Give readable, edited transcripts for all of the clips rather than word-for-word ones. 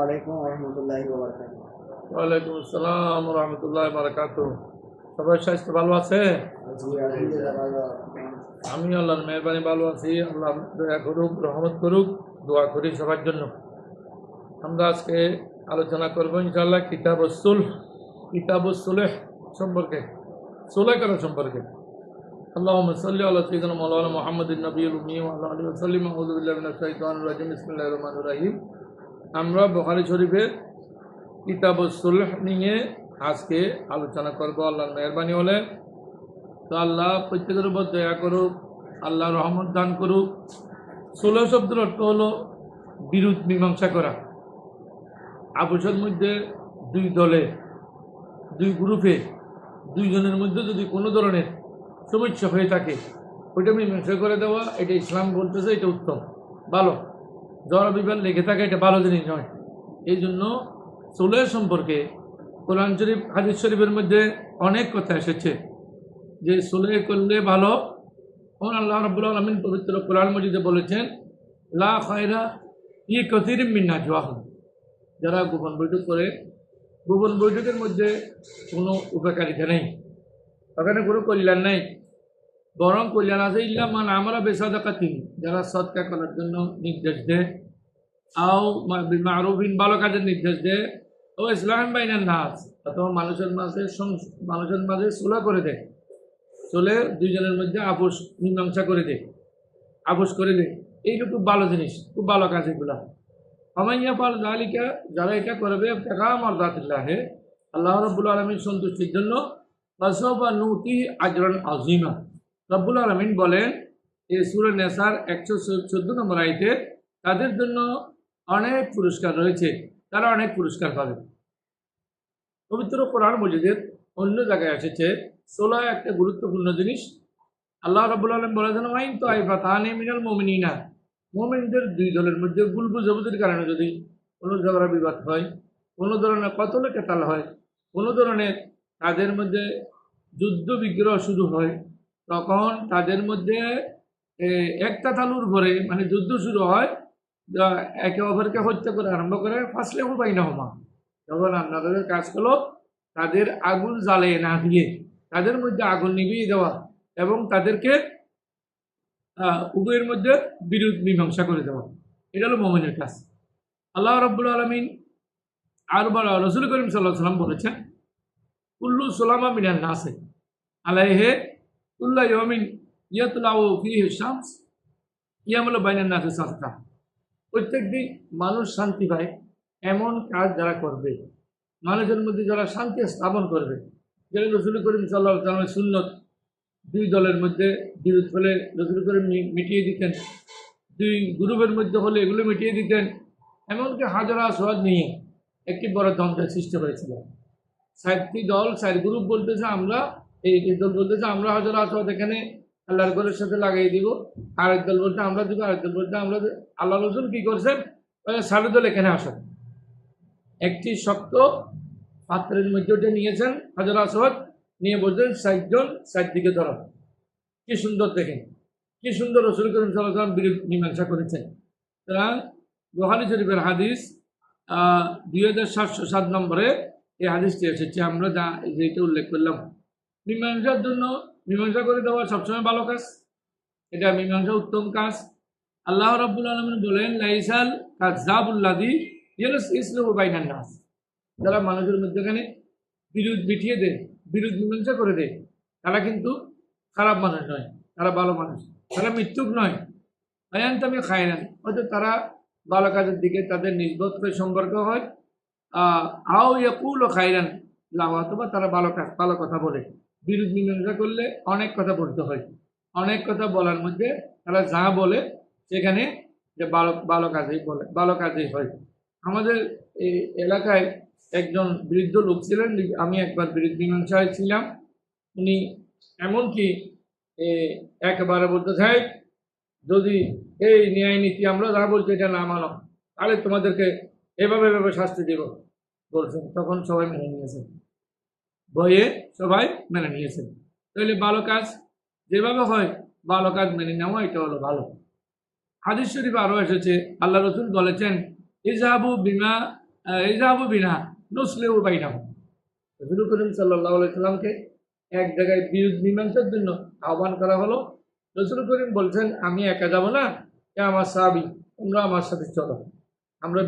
আলাইকুম রহমতুল্লাহি ওয়া বারাকাতুহু। ওয়ালাইকুম আসসালাম রহমতুল্লাহ বারাকাত। সবাই স্বাস্থ্য ভালো আছে? জি আলহামদুলিল্লাহ ভালো। আমি আল্লাহর মেহরবানি ভালো আছি। আল্লাহ দয়া করুক, রহমত করুক, দোয়া করি সবার জন্য। আমরা আজকে আলোচনা করবো ইনশাআল্লাহ কিতাবুস সুলহ সম্পর্কে, সুলহ করা সম্পর্কে। আল্লাহুম্মা সাল্লি আলা সাইয়্যিদিনা মাওলানা মুহাম্মাদিন নবিয়্যিল উম্মি ওয়া আলা আলিহি ওয়া সাল্লিম। আউযু বিল্লাহি মিনাশ শাইতানির রাজিম। বিসমিল্লাহির রহমানির রহিম। আমরা বুখারী শরীফের কিতাবুস সুলহ নিয়ে আজকে আলোচনা করব আল্লাহর মেহরবানি হলে। তো আল্লাহ প্রত্যেকের উপর দয়া করুক, আল্লাহ রহমত দান করুক। সুলহ শব্দের অর্থ হলো বিরোধ মীমাংসা করা। আপোষের মধ্যে দুই দলে, দুই গ্রুপে, দুইজনের মধ্যে যদি কোনো ধরনের সমস্যা হয়ে থাকে, ওইটা মীমাংসা করে দেওয়া, এটা ইসলাম বলতেছে এটা উত্তম, ভালো। ঝড় বিবাদ লেগে থাকে, এটা ভালো জিনিস নয়। এই জন্য সুলহ সম্পর্কে কোরআন শরীফ, হাদিস শরীফের মধ্যে অনেক কথা এসেছে যে সুলহ করলে ভালো। তখন আল্লাহ রাব্বুল আলামিন পবিত্র কোরআন মজিদে বলেছেন, লা খায়রা ফি কাসীরিম মিন নাজওয়াহুম। যারা গোপন বৈঠক করে, গোপন বৈঠকের মধ্যে কোনো উপকারিতা নেই, ওখানে কোনো কল্যাণ নেই, বরং কল্যাণ আছে ইল্লা মান আমারা বিসাদাকাতিন, যারা সদকা করার জন্য নির্দেশ দেয়, আও বিল মারুফিন, ভালো কাজের নির্দেশ দেয়, ও ইসলাম বাইনান নাস, অথবা মানুষের মাঝে সুলহ করে দেয়। চলে দুইজনের মধ্যে আপোষ মীমাংসা করে দেয়, আপোষ করে দেয়। এইটা খুব ভালো জিনিস, খুব ভালো কাজ এগুলা। আমাইয়া পাল জালিকা, যারা এটা করবে দেখা মারদাতিল্লাহে, আল্লাহ রাব্বুল আলামিন সন্তুষ্টির জন্য, ফাসাফা নুতি আজরান আযীমা। রাব্বুল আলামিন বলেন এই সূরা নেসার 114 নম্বর আয়াতে, তাদের জন্য অনেক পুরস্কার রয়েছে, তারা অনেক পুরস্কার পাবে। পবিত্র কোরআন মজিদের অন্য জায়গায় এসেছে সুলহ একটা গুরুত্বপূর্ণ জিনিস। আল্লাহ রাব্বুল আলামিন বলেছেন, ওয়াইন তাইফাতানি মিনাল মুমিনিনা, মুমিনদের দুই দলের মধ্যে ভুল বুঝাবুঝির কারণে যদি কোনো ঝগড়া বিবাদ হয়, কোনো ধরনের কতলে কেতাল হয়, কোনো ধরনের তাদের মধ্যে যুদ্ধ বিগ্রহ শুরু হয়, তখন তাদের মধ্যে একটা তালুর পরে মানে যুদ্ধ শুরু হয়, একে অপরকে হত্যা করে আরম্ভ করে, ফাসলে বাইনাহুমা। তখন আপনাদের কাজ হলো তাদের আগুন জ্বালিয়ে না দিয়ে তাদের মধ্যে আগুন নিভিয়ে দেওয়া এবং তাদেরকে উভয়ের মধ্যে বিরোধ মীমাংসা করে দেওয়া। এটা হলো মুমিনের কাজ। আল্লাহ রাব্বুল আলামিন আর রাসূল করিম সাল্লাল্লাহু আলাইহি ওয়াসাল্লাম বলেছেন, কুল্লু সুলামা মিনান নাসে আলাইহি কুল্লু ইয়াউমিন ইয়াতলাউ ফীহি শামস ইয়ামুল বাইনান নাসি সাদকা। প্রত্যেকদিন মানুষ শান্তি পায় এমন কাজ যারা করবে, মানুষের মধ্যে যারা শান্তি স্থাপন করবে, যেটা রাসূল করিম সাল্লাল্লাহু আলাইহি ওয়াসাল্লামের সুন্নত। দুই দলের মধ্যে বিরোধ হলে রাসূল করিম মিটিয়ে দিতেন, দুই গ্রুপের মধ্যে হলে এগুলো মিটিয়ে দিতেন। এমনকি হাজারা সোয়াদ নিয়ে একটি বড় দ্বন্দ্বের সৃষ্টি হয়েছিল। 4টি দল, 4 গ্রুপ বলতেছে আমরা, এই দল বলতেছে আমরা হাজারা সোয়াদ এখানে আল্লাহর ঘরের সাথে লাগাই দিব, আরেক দল বলতে আমরা দিব, আরেক দল বলতে আমরা। আল্লাহ রাসূল কি করছেন, 4 দল এখানে আসেন, একটি শক্ত পাত্রের মধ্যে ওটা নিয়েছেন হাজার আসওয়াদ, নিয়ে বলছেন 4 জন 4 দিকে ধরো। কি সুন্দর দেখেন, কি সুন্দর রাসূল করিম সাল্লাল্লাহু আলাইহি ওয়াসাল্লাম বিরোধ মীমাংসা করেছেন। সুতরাং বুখারী শরীফের হাদিস 2707 নম্বরে এই হাদিসটি এসেছে। আমরা যা যেটা উল্লেখ করলাম, মীমাংসার জন্য মীমাংসা করে দেওয়া সবসময় ভালো কাজ, এটা মীমাংসা উত্তম কাজ। আল্লাহ রাব্বুল আলামিন বলেন, লাইসাল কাযাবুল্লাযী ইসলাহু বাইনান নাস, যারা মানুষের মধ্যখানে বিরোধ মিটিয়ে দেয়, বিরোধ মীমাংসা করে দেয়, তারা কিন্তু খারাপ মানুষ নয়, তারা ভালো মানুষ, তারা মৃত্যুক নয়। আয়ান্তামি খায়রান, হয়তো তারা ভালো কাজের দিকে তাদের নিসবত করে সম্পর্ক হয়। আও ইয়াকুলু খায়রান লাহু, অথবা তারা ভালো কাজ, ভালো কথা বলে। বিরোধ মীমাংসা করলে অনেক কথা বলতে হয়, অনেক কথা বলার মধ্যে তারা যা বলে সেখানে যে ভালো ভালো কাজেই বলে, ভালো কাজেই হয়। আমাদের এই এলাকায় একজন বৃদ্ধ লোক ছিলেন, আমি একবার বিরোধ মীমাংসায় ছিলাম। উনি এমনকি একেবারে বলতে চাই, যদি এই ন্যায় নীতি আমরা যা বলছি এটা না মানো, তাহলে তোমাদেরকে এভাবে এভাবে শাস্তি দেব বলছেন। তখন সবাই মেনে নিয়েছেন, ভয়ে সবাই মেনে নিয়েছেন। তাহলে ভালো কাজ যেভাবে হয়, ভালো কাজ মেনে নেওয়া, এটা হলো ভালো। হাদিস শরীফ আরও এসেছে, আল্লাহ রাসূল বলেছেন, ইযহাবু বিমা ইজাবু বিনা নুসলিহু বাইনাহুম। রাসূল করিম সাল্লাল্লাহু আলাইহি সাল্লামকে এক জায়গায় বিরোধ মীমাংসার জন্য আহ্বান করা হলো। রাসূল করিম বলছেন, আমি একা যাব না, এ আমার সাহাবী, তোমরা আমার সাথে চলো, আমরা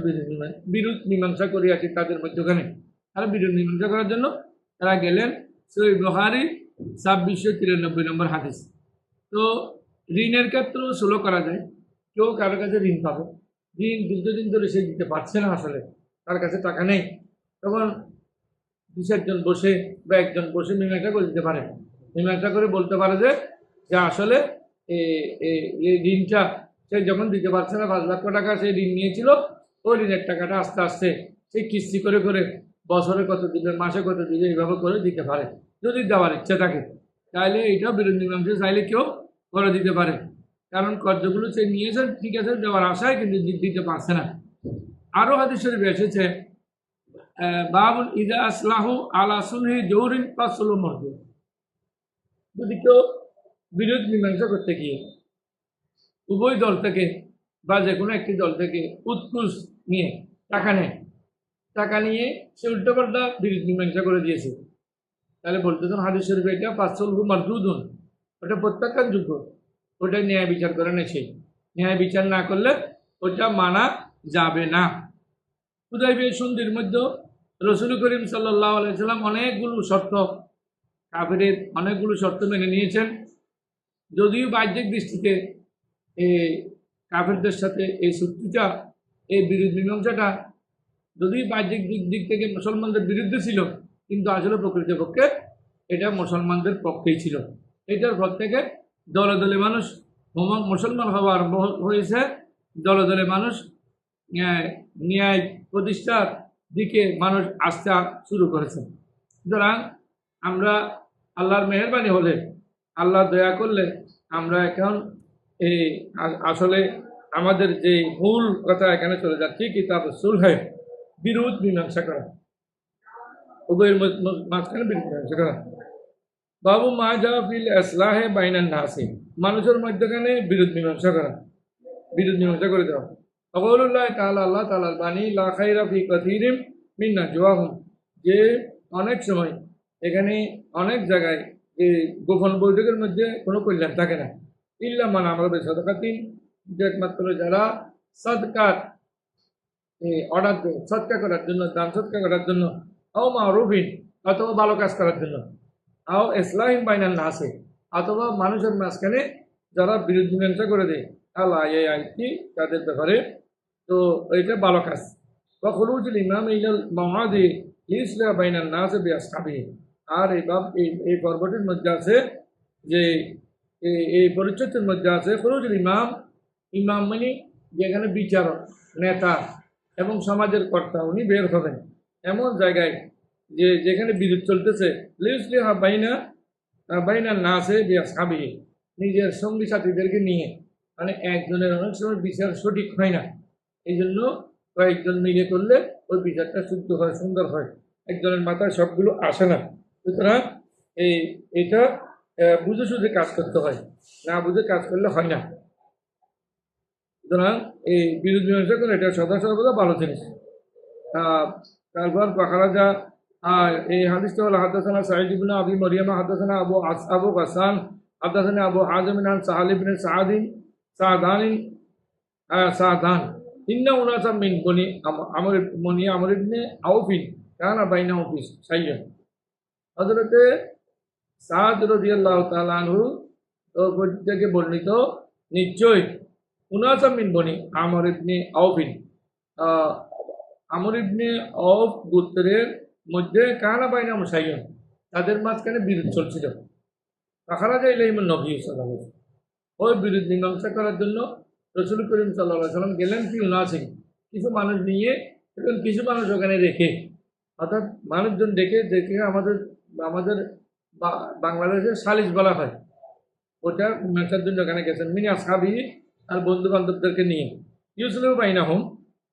বিরোধ মীমাংসা করি আছি তাদের মধ্যখানে। তারা বিরোধ মীমাংসা করার জন্য তারা গেলেন। সহিহ বুখারী 2693 নম্বর হাদিস। তো ঋণের ক্ষেত্রেও সুলভ করা যায়। কেউ কারো কাছে ঋণ পাবে, ঋণ দীর্ঘদিন ধরে সে দিতে পারছে না, আসলে তার কাছে টাকা নেই, তখন দু চারজন বসে বা একজন বসে মীমাংসা করে দিতে পারে। মীমাংসা করে বলতে পারে যে আসলে এই ঋণটা সে যখন দিতে পারছে না, 5 লক্ষ টাকা সে ঋণ নিয়েছিল, ওই ঋণের টাকাটা আস্তে আস্তে সেই কিস্তি করে করে বছরে কত দিবে, মাসে কত দিবে, এইভাবে করে দিতে পারে। যদি দেওয়ার ইচ্ছা থাকে তাহলে এইটাও বিরোধ মীমাংসা চাইলে কেউ করে দিতে পারে। কারণ কর্জগুলো সে নিয়েছে, ঠিক আছে, দেওয়ার আশায়, কিন্তু দিতে পারছে না। আরও হাদিস শরীফে এসেছে, বাবুল ইদা আসলাহু আলা সুলহি জৌরিন ফাসলু মরদু। যদি কেউ বিরোধ মীমাংসা করতে গিয়ে উভয় দল থেকে বা যে কোনো একটি দল থেকে উৎকুশ নিয়ে টাকা নেয়, টাকা নিয়ে সে উল্টোপাল্টা বিরোধ মীমাংসা করে দিয়েছে, তাহলে বলতেছেন হাদিস শরীফে এটা ফাসলহু মারদুদুন, ওটা প্রত্যাখ্যানযোগ্য, ওটা ন্যায় বিচার করে না। সেই ন্যায় বিচার না করলে ওটা মানা যাবে না। হুদায়বিয়া সন্ধির মধ্যে রাসূল করিম সাল্লাল্লাহু আলাইহি সাল্লাম অনেকগুলো শর্ত, কাফিরের অনেকগুলো শর্ত মেনে নিয়েছেন। যদিও বাহ্যিক দৃষ্টিতে এই কাফিরদের সাথে এই চুক্তিটা, এই বিরোধ মীমাংসাটা যদিও বাহ্যিক দিক থেকে মুসলমানদের বিরুদ্ধে ছিল, কিন্তু আসলে প্রকৃতপক্ষে এটা মুসলমানদের পক্ষেই ছিল। এটার পর থেকে দলে দলে মানুষ মুসলমান হওয়া আরম্ভ হয়েছে, দলে দলে মানুষ ন্যায় প্রতিষ্ঠার দিকে মানুষ আসতে শুরু করেছে। সুতরাং আমরা আল্লাহর মেহেরবানি হলে, আল্লাহ দয়া করলে, আমরা এখন এই আসলে আমাদের যে মূল কথা এখানে চলে যাচ্ছি, কিতাব সুলহে, বিরোধ মীমাংসা করা, উভয়ের মাঝখানে বিরোধ মীমাংসা করা। বাবু মা যা ফিল ইসলাহে বাইনান নাসি, মানুষের মধ্যখানে বিরোধ মীমাংসা করা, বিরোধ মীমাংসা করে দেওয়া। আল্লাহ তাআলা, আল্লাহ তাআলার বাণী, লা খায়রা ফি কাসীরিম মিন নাজওয়াহুম, যে অনেক সময় এখানে অনেক জায়গায় এই গোপন বৈঠকের মধ্যে কোনো কল্যাণ থাকে না। ইল্লা মান আমরা বিসাদাকাতিন, যে একমাত্র যারা সাদকার অর্ডার দেয়, সৎকা করার জন্য, দান সৎকা করার জন্য, আও মারুফিন, অথবা ভালো কাজ করার জন্য, আও ইসলাহিন বাইনান নাসে, অথবা মানুষের মাঝখানে যারা বিরোধ মীমাংসা করে দেয়, আল্লাহ এই আইটি তাদের ব্যাপারে, তো এটা ভালো কাজ। বা খুরুজুল ইমাম ইলাল মাওয়াদি লিইসলাহ বাইনান নাসে বিআসহাবিহি। আর এই পর্বটির মধ্যে আছে যে এই পরিচ্ছদের মধ্যে আছে খুরুজুল ইমাম, ইমাম মানে যেখানে বিচারক, নেতা এবং সমাজের কর্তা, উনি বের হবেন এমন জায়গায় যেখানে বিরোধ চলতেছে, লিইসলাহ বাইনান নাসে বিআসহাবিহি, নিজের সঙ্গী সাথীদেরকে নিয়ে। মানে একজনের অনেক সময় বিচার সঠিক হয় না, এই জন্য কয়েকজন মিলে করলে ওই বিচারটা শুদ্ধ হয়, সুন্দর হয়। একজনের মাথায় সবগুলো আসে না। সুতরাং এটা বুঝে সুঝে কাজ করতে হয়, না বুঝে কাজ করলে হয় না। সুতরাং এই বিরোধ মীমাংসা করে এটা সর্বদা ভালো জিনিস। তারপর পাখারাজা এই হাদিসটা হলো, হাদাসানা সাঈদ ইবনে আবি মারইয়াম, হাদাসানা আবু গাসান, হাদাসানা আবু হাজিম আন সাহাল ইবনে সাদান ইন্না উনাসা মিন বনি আমর ইবনে আউফিন কানা বাইনাহুম ফি সাইয়্যা। হযরতে সাদ রাদিয়াল্লাহু তাআলা আনহু থেকে বর্ণিত, নিশ্চয় উনাসা মিন বনি আমর ইবনে আউফিন, আমর ইবনে আউফ গোত্রের মধ্যে কানা বাইনাহুম সাইয়্যা, তাদের মাঝখানে বিরোধ চলছিল। ফাখারাজা ইলাইহিম নবী সাল্লাল্লাহু আলাইহি ওয়াসাল্লাম, ওই বিরোধ মীমাংসা করার জন্য রাসূল করিম সাল্লাল্লাহু আলাইহি ওয়াসাল্লাম গেলেন। ফি উনাসিন, কিছু মানুষ নিয়ে এবং কিছু মানুষ ওখানে রেখে, অর্থাৎ মানুষজন ডেকে আমাদের বাংলাদেশে সালিশ বলা হয়, ওটা মীমাংসার জন্য ওখানে গেছেন। মিন আসহাবিহি, আর বন্ধু বান্ধবদেরকে নিয়ে, ইউসলিহু বাইনাহুম,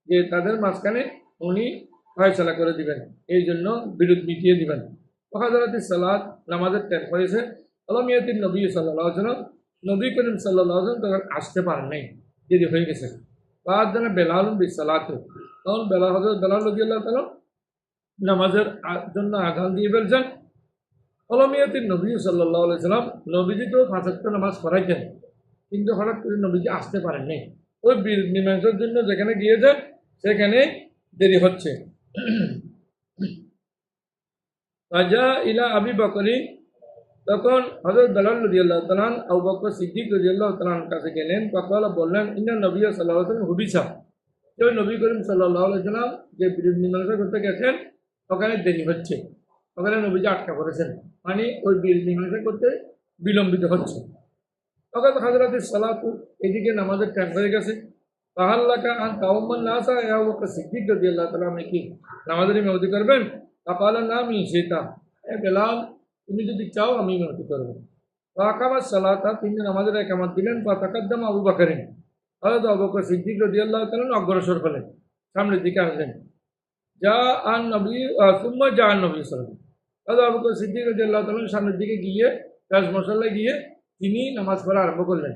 যে তাদের মাঝখানে উনি ফয়সালা করে দিবেন, এই জন্য বিরোধ মিটিয়ে দিবেন। ওয়াহাদারাতিস সালাত, নামাজের টাইম হয়েছে। আলাম ইয়াতিন নবী সাল্লাল্লাহু আলাইহি ওয়াসাল্লাম, নবী করিম সাল্লাল্লাহু আলাইহি ওয়াসাল্লাম তখন আসতে পারেন নাই, দেরি হয়ে গেছে। বাদ জানা বেলালুন বিস সালাত, তখন হযরত বেলাল রাদিয়াল্লাহু তাআলা নামাজের জন্য আযান দিয়ে ফেলছেন। কলমিয়াতিন নবী সাল্লাল্লাহু আলাইহি সাল্লাম, নবীজি তো 5 ওয়াক্ত নামাজ পড়াইতেন, কিন্তু হঠাৎ করে নবীজি আসতে পারেননি। ওই মীমাংসার জন্য যেখানে গিয়েছেন সেখানে দেরি হচ্ছে। রাজা ইলা আবি বকরি, তখন হযরত বেলাল রাদিয়াল্লাহু তাআলা আবু বকর সিদ্দিক রাদিয়াল্লাহু তাআলার কাছে গেলেন। ফাকালা, বললেন, ইন্না নবী সাল্লাল্লাহু আলাইহি ওয়াসাল্লাম হুবিসা, যে নবী করিম সাল্লাল্লাহু আলাইহি সাল্লাম যে মীমাংসা করতে গেছেন ওখানে দেরি হচ্ছে, ওখানে নবীজি আটকা পড়েছেন, মানে ওই মীমাংসা করতে বিলম্বিত হচ্ছে। তখন হযরত সালাতু, এদিকে নামাজের টাইম হয়ে গেছে। তাহাল্লাকা আন তাওম্মান নাসা, ইয়া আবু বকর সিদ্দিক রাদিয়াল্লাহু তাআলা, আপনি কি নামাজের ইমামতি করবেন? ফাকালা নাম ইনশিতা, এ বেলাল, তুমি যদি চাও আমি ইমামতি করব। ফাকামাস সালাতা, তিনি নামাজের ইকামত দিলেন। ফাতাকাদ্দামা আবু বকরিন, হযরত আবু বকর সিদ্দিক রাদিয়াল্লাহু তাআলা অগ্রসর হলেন, সামনের দিকে আসলেন। যা আন নবী সুম্মা যা আন নবী সাল্লাল্লাহু আলাইহি ওয়াসাল্লাম, হযরত আবু বকর সিদ্দিক রাদিয়াল্লাহু তাআলা সামনের দিকে গিয়ে কাজ মশাল্লায় গিয়ে তিনি নামাজ পড়া আরম্ভ করলেন।